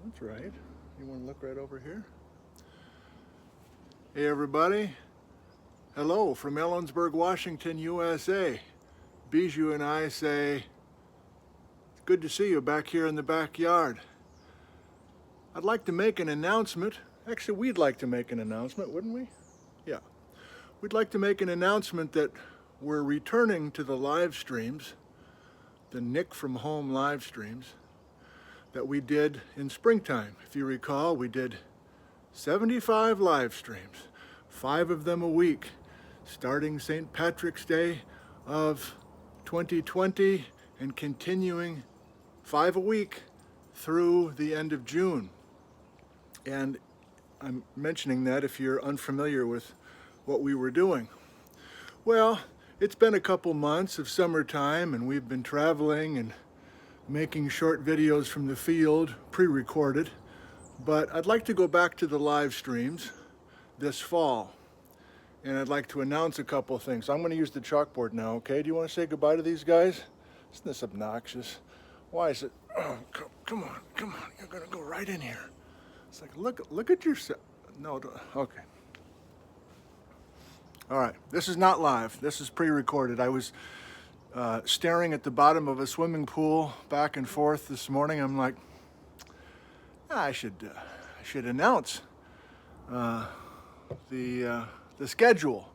That's right. You want to look right over here? Hey everybody. Hello from Ellensburg, Washington, USA. Bijou and I say, it's good to see you back here in the backyard. I'd like to make an announcement. Actually, we'd like to make an announcement, wouldn't we? Yeah. We'd like to make an announcement that we're returning to the live streams, the Nick from Home live streams, that we did in springtime. If you recall, we did 75 live streams, 5 of them a week, starting St. Patrick's Day of 2020 and continuing 5 a week through the end of June. And I'm mentioning that if you're unfamiliar with what we were doing. Well, it's been a couple months of summertime and we've been traveling and making short videos from the field, pre-recorded, but I'd like to go back to the live streams this fall, and I'd like to announce a couple of things. I'm going to use the chalkboard now, okay? Do you want to say goodbye to these guys? Isn't this obnoxious? Why is it? Oh, come on, you're going to go right in here. It's like, look at yourself. No, okay. All right, this is not live. This is pre-recorded. I was staring at the bottom of a swimming pool back and forth this morning. I'm like, I should announce the schedule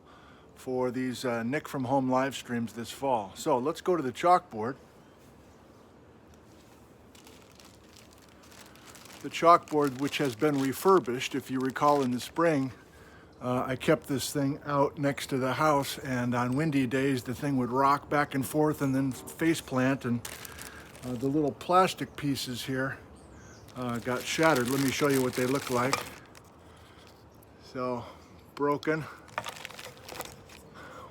for these Nick from Home live streams this fall. So let's go to the chalkboard. The chalkboard, which has been refurbished, if you recall, in the spring. I kept this thing out next to the house, and on windy days the thing would rock back and forth and then face plant, and the little plastic pieces here got shattered. Let me show you what they look like. So, broken,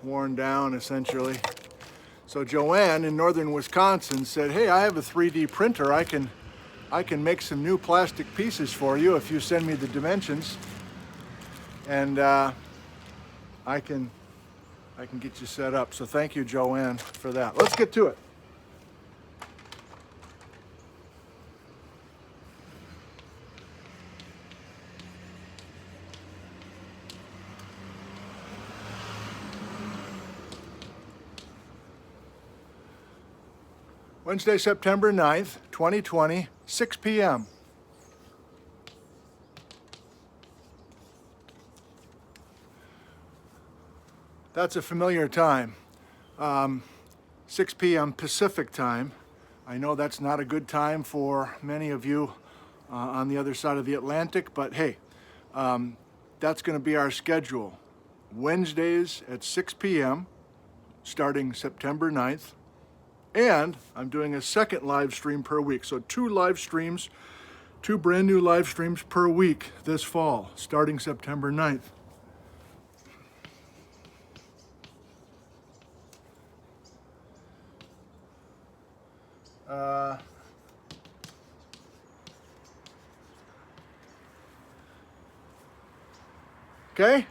worn down essentially. So Joanne in northern Wisconsin said, hey, I have a 3D printer. I can make some new plastic pieces for you if you send me the dimensions. And I can get you set up. So thank you, Joanne, for that. Let's get to it. Wednesday, September 9th, 2020, 6 p.m. That's a familiar time, 6 p.m. Pacific time. I know that's not a good time for many of you on the other side of the Atlantic, but hey, that's going to be our schedule. Wednesdays at 6 p.m. starting September 9th. And I'm doing a second live stream per week. So 2 live streams, 2 brand new live streams per week this fall, starting September 9th. Okay?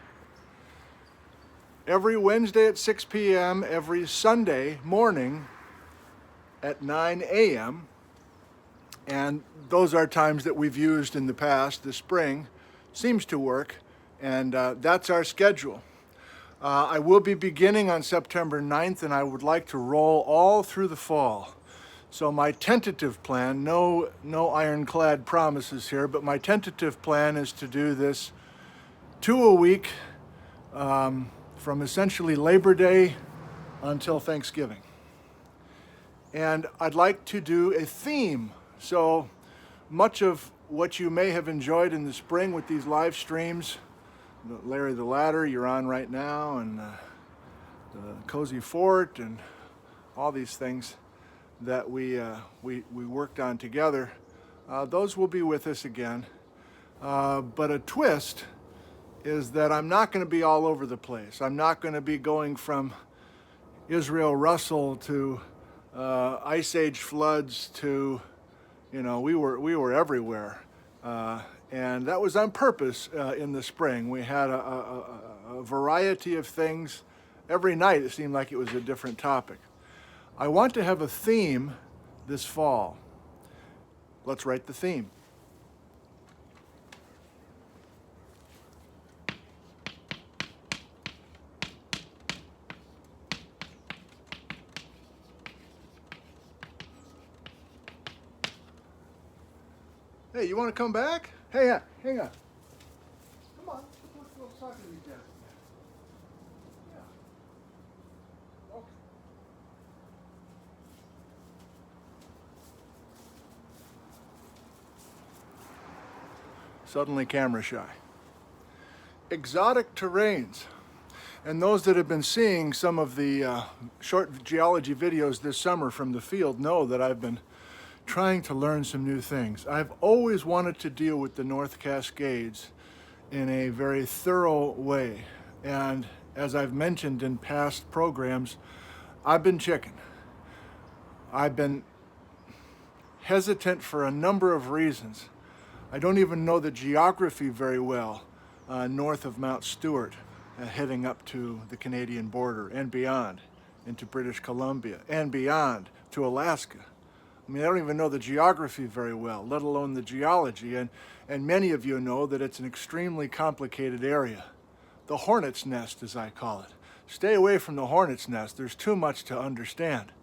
Every Wednesday at 6 p.m., every Sunday morning at 9 a.m., and those are times that we've used in the past. The spring seems to work, and that's our schedule. I will be beginning on September 9th, and I would like to roll all through the fall. So my tentative plan, no ironclad promises here, but my tentative plan is to do this 2 a week from essentially Labor Day until Thanksgiving. And I'd like to do a theme. So much of what you may have enjoyed in the spring with these live streams, Larry the Ladder you're on right now, and the Cozy Fort, and all these things that we worked on together, those will be with us again. But a twist is that I'm not going to be all over the place. I'm not going to be going from Israel Russell to Ice Age floods to, we were everywhere. And that was on purpose in the spring. We had a variety of things. Every night it seemed like it was a different topic. I want to have a theme this fall. Let's write the theme. Hey, you want to come back? Hey, hang on. Come on, let's talk to these guys. Yeah. Okay. Suddenly camera shy. Exotic terranes. And those that have been seeing some of the short geology videos this summer from the field know that I've been trying to learn some new things. I've always wanted to deal with the North Cascades in a very thorough way. And as I've mentioned in past programs, I've been chicken. I've been hesitant for a number of reasons. I don't even know the geography very well north of Mount Stewart, heading up to the Canadian border and beyond into British Columbia and beyond to Alaska. I mean, I don't even know the geography very well, let alone the geology. And many of you know that it's an extremely complicated area. The hornet's nest, as I call it. Stay away from the hornet's nest. There's too much to understand.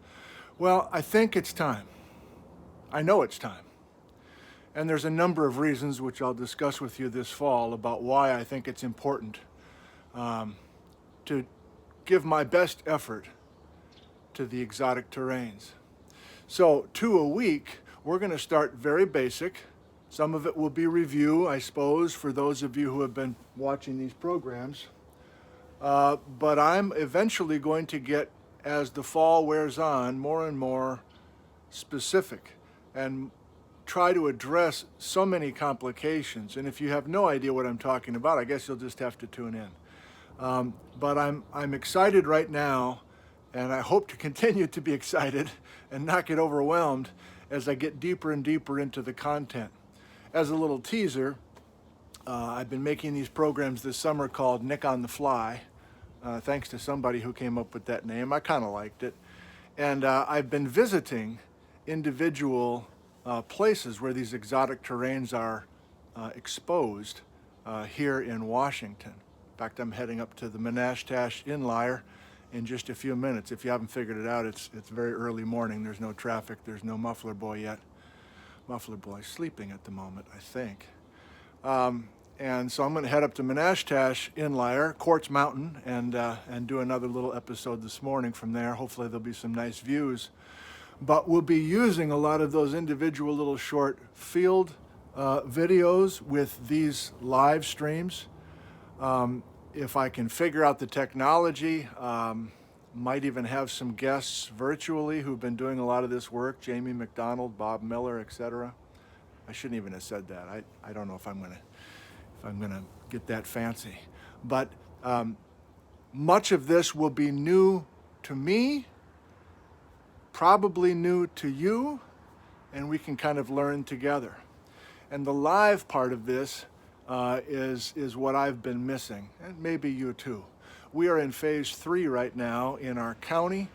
Well, I think it's time. I know it's time. And there's a number of reasons which I'll discuss with you this fall about why I think it's important to give my best effort to the exotic terranes. So 2 a week, we're going to start very basic. Some of it will be review, I suppose, for those of you who have been watching these programs. But I'm eventually going to get, as the fall wears on, more and more specific and try to address so many complications. And if you have no idea what I'm talking about, I guess you'll just have to tune in. But I'm excited right now, and I hope to continue to be excited and not get overwhelmed as I get deeper and deeper into the content. As a little teaser, I've been making these programs this summer called Nick on the Fly, thanks to somebody who came up with that name. I kind of liked it. And I've been visiting individual places where these exotic terranes are exposed here in Washington. In fact, I'm heading up to the Menashtash Inlier in just a few minutes. If you haven't figured it out, it's very early morning. There's no traffic. There's no muffler boy yet. Muffler boy sleeping at the moment, I think. And so I'm going to head up to Menashtash Inlier, Quartz Mountain, and do another little episode this morning from there. Hopefully there'll be some nice views. But we'll be using a lot of those individual little short field videos with these live streams. If I can figure out the technology, might even have some guests virtually who've been doing a lot of this work, Jamie McDonald, Bob Miller, etc. I shouldn't even have said that. I don't know if I'm gonna get that fancy. But much of this will be new to me, probably new to you, and we can kind of learn together. And the live part of this is what I've been missing, and maybe you too. We are in phase 3 right now in our county,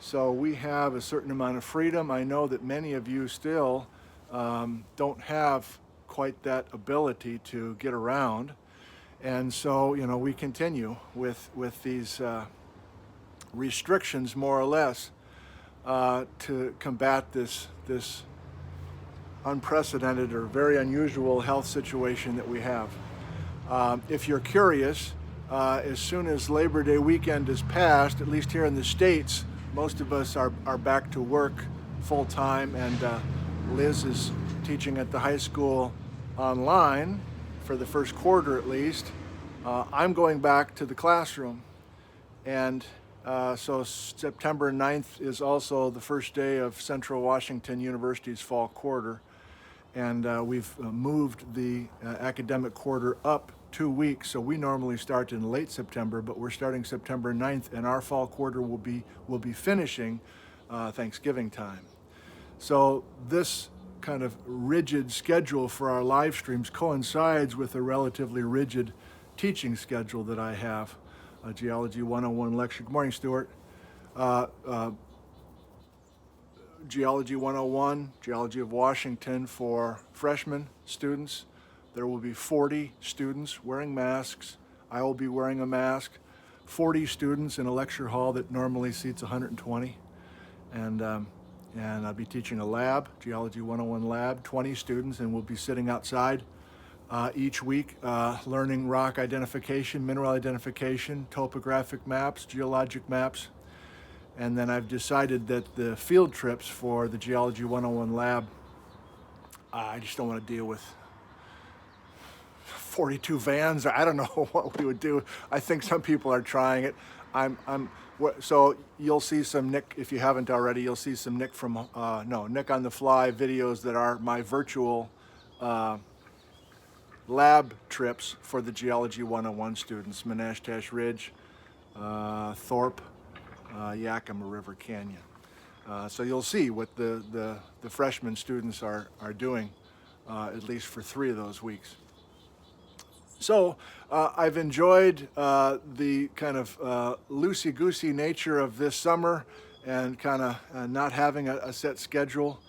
so we have a certain amount of freedom. I know that many of you still don't have quite that ability to get around, and so we continue with these restrictions more or less to combat this unprecedented or very unusual health situation that we have. If you're curious, as soon as Labor Day weekend is passed, at least here in the States, most of us are back to work full time, and Liz is teaching at the high school online for the first quarter at least. I'm going back to the classroom, and so September 9th is also the first day of Central Washington University's fall quarter. And we've moved the academic quarter up 2 weeks. So we normally start in late September, but we're starting September 9th, and our fall quarter will be finishing Thanksgiving time. So this kind of rigid schedule for our live streams coincides with a relatively rigid teaching schedule that I have. A Geology 101 lecture. Good morning, Stuart. Geology 101, Geology of Washington for freshman students. There will be 40 students wearing masks. I will be wearing a mask. 40 students in a lecture hall that normally seats 120. And and I'll be teaching a lab, Geology 101 lab, 20 students, and we'll be sitting outside each week learning rock identification, mineral identification, topographic maps, geologic maps. And then I've decided that the field trips for the Geology 101 lab, I just don't want to deal with 42 vans. I don't know what we would do. I think some people are trying it. So you'll see some Nick, if you haven't already, you'll see some Nick from, Nick on the Fly videos that are my virtual lab trips for the Geology 101 students, Menashtash Ridge, Thorpe, Yakima River Canyon. So you'll see what the freshman students are doing, at least for 3 of those weeks. So I've enjoyed the kind of loosey-goosey nature of this summer and kind of not having a set schedule,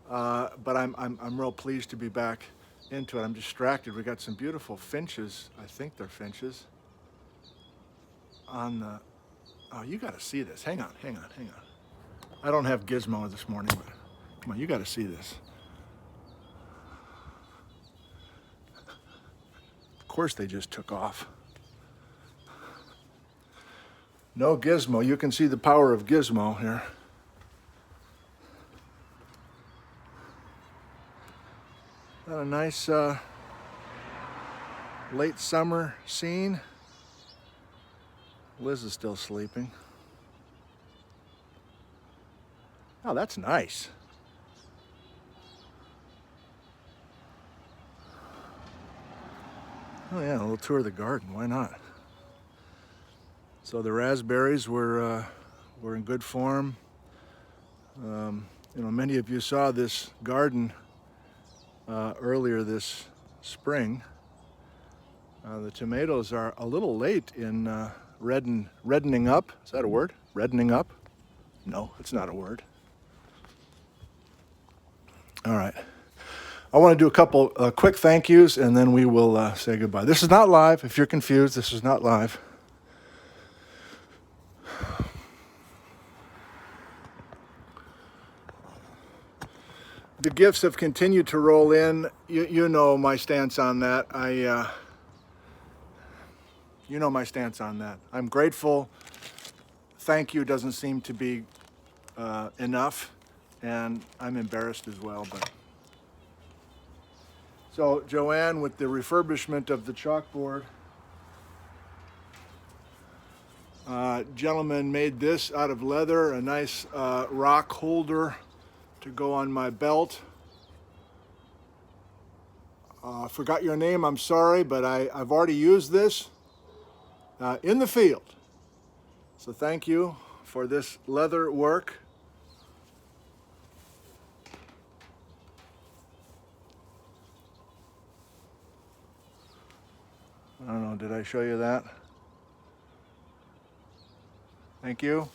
but I'm real pleased to be back into it. I'm distracted. We got some beautiful finches. I think they're finches on the. Oh, you got to see this. Hang on. I don't have Gizmo this morning, but come on, you got to see this. Of course, they just took off. No Gizmo. You can see the power of Gizmo here. Got a nice late summer scene. Liz is still sleeping. Oh, that's nice. Oh yeah, a little tour of the garden, why not? So the raspberries were in good form. Many of you saw this garden earlier this spring. The tomatoes are a little late in reddening up. Is that a word? Reddening up? No, it's not a word. All right. I want to do a couple quick thank yous, and then we will say goodbye. This is not live. If you're confused, this is not live. The gifts have continued to roll in. You know my stance on that. You know my stance on that. I'm grateful. Thank you doesn't seem to be enough, and I'm embarrassed as well. But so Joanne, with the refurbishment of the chalkboard, gentleman made this out of leather, a nice rock holder to go on my belt. Forgot your name, I'm sorry, but I've already used this in the field. So thank you for this leather work. I don't know, did I show you that? Thank you.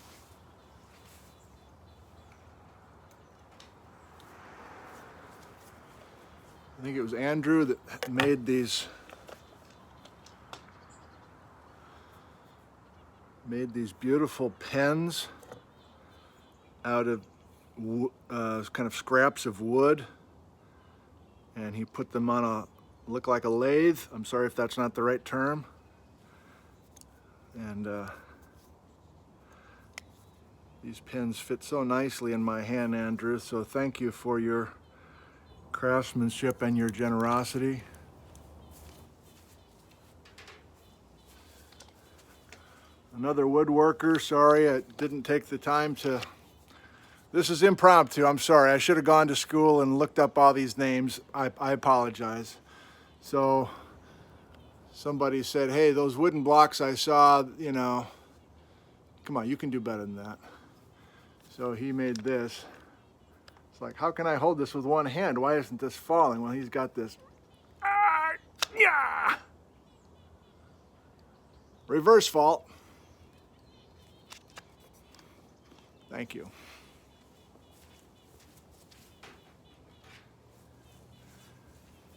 I think it was Andrew that made these beautiful pens out of kind of scraps of wood, and he put them on look like a lathe. I'm sorry if that's not the right term. And these pens fit so nicely in my hand, Andrew, so thank you for your craftsmanship and your generosity. Another woodworker, sorry I didn't take the time to, this is impromptu, I'm sorry. I should have gone to school and looked up all these names. I apologize. So somebody said, hey, those wooden blocks I saw, come on, you can do better than that. So he made this. It's like, how can I hold this with one hand? Why isn't this falling? Well, he's got this. Yeah! Reverse fault. Thank you.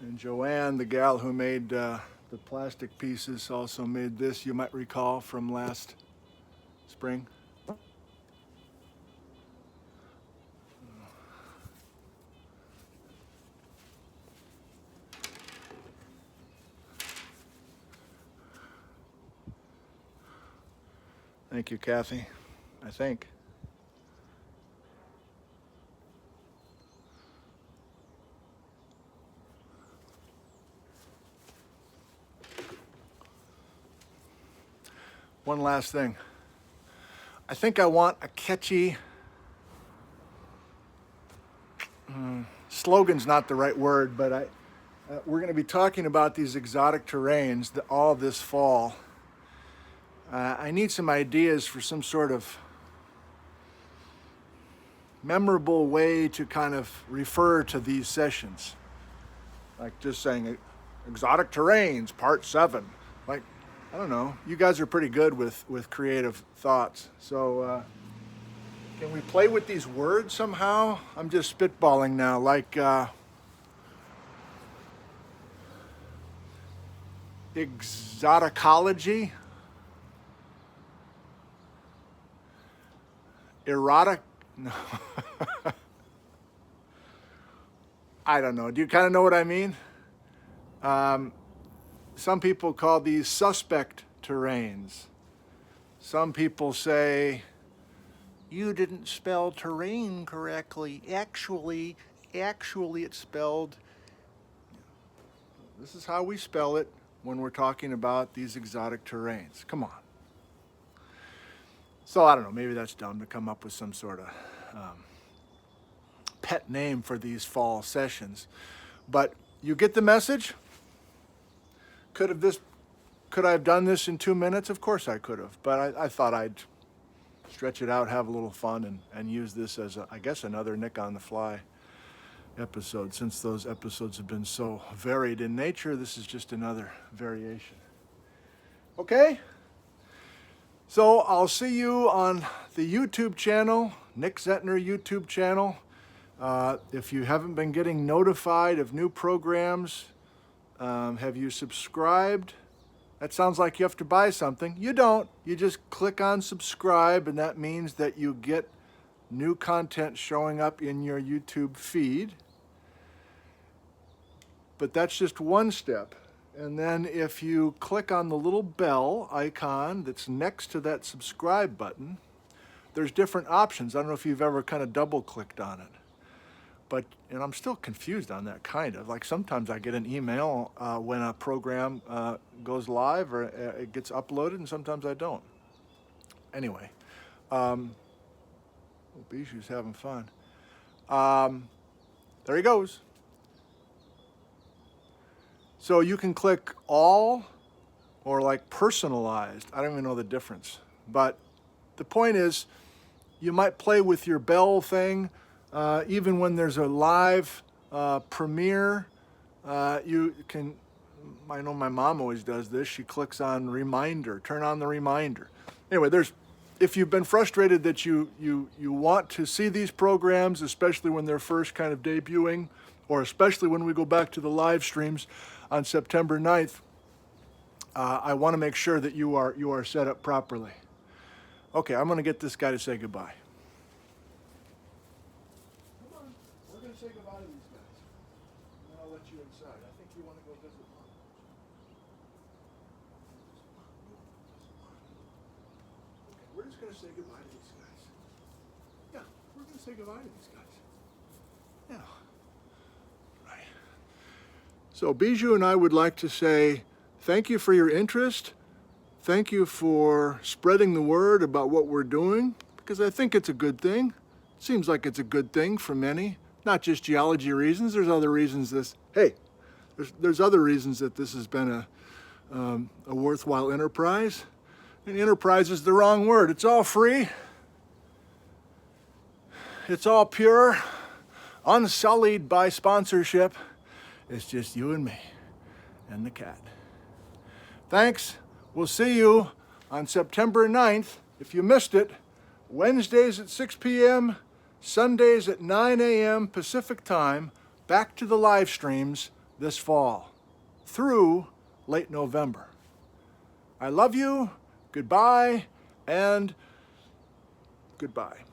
And Joanne, the gal who made the plastic pieces, also made this, you might recall, from last spring. Thank you, Kathy. I think. One last thing. I think I want a catchy, slogan's not the right word, but we're going to be talking about these exotic terrains all this fall. I need some ideas for some sort of memorable way to kind of refer to these sessions. Like just saying exotic terrains, part 7. Like, I don't know. You guys are pretty good with creative thoughts. So can we play with these words somehow? I'm just spitballing now. Like exoticology, erotic. No. I don't know. Do you kind of know what I mean? Some people call these suspect terrains. Some people say, you didn't spell terrain correctly. Actually it's spelled. This is how we spell it when we're talking about these exotic terrains. Come on. So I don't know, maybe that's dumb to come up with some sort of pet name for these fall sessions. But you get the message? Could I have done this in 2 minutes? Of course I could have, but I thought I'd stretch it out, have a little fun, and use this as, I guess, another Nick on the Fly episode. Since those episodes have been so varied in nature, this is just another variation. Okay? So I'll see you on the YouTube channel, Nick Zentner YouTube channel. If you haven't been getting notified of new programs, have you subscribed? That sounds like you have to buy something. You don't. You just click on subscribe, and that means that you get new content showing up in your YouTube feed. But that's just one step. And then if you click on the little bell icon that's next to that subscribe button, there's different options. I don't know if you've ever kind of double-clicked on it. And I'm still confused on that, kind of. Like sometimes I get an email when a program goes live or it gets uploaded, and sometimes I don't. Anyway, Bijou's having fun. There he goes. So you can click all or like personalized. I don't even know the difference. But the point is, you might play with your bell thing. Even when there's a live premiere, you can, I know my mom always does this, she clicks on reminder, turn on the reminder. Anyway, if you've been frustrated that you want to see these programs, especially when they're first kind of debuting, or especially when we go back to the live streams on September 9th, I want to make sure that you are set up properly. Okay, I'm going to get this guy to say goodbye. We're going to say goodbye to these guys, and then I'll let you inside. I think you want to go visit Mom. Okay, we're just going to say goodbye to these guys. Yeah, we're going to say goodbye to these guys. Yeah. Right. So Bijou and I would like to say thank you for your interest. Thank you for spreading the word about what we're doing, because I think it's a good thing. It seems like it's a good thing for many. Not just geology reasons. There's other reasons there's other reasons that this has been a worthwhile enterprise. And enterprise is the wrong word. It's all free. It's all pure, unsullied by sponsorship. It's just you and me and the cat. Thanks. We'll see you on September 9th. If you missed it, Wednesdays at 6 p.m., Sundays at 9 a.m. Pacific time, back to the live streams this fall through late November. I love you, goodbye, and goodbye.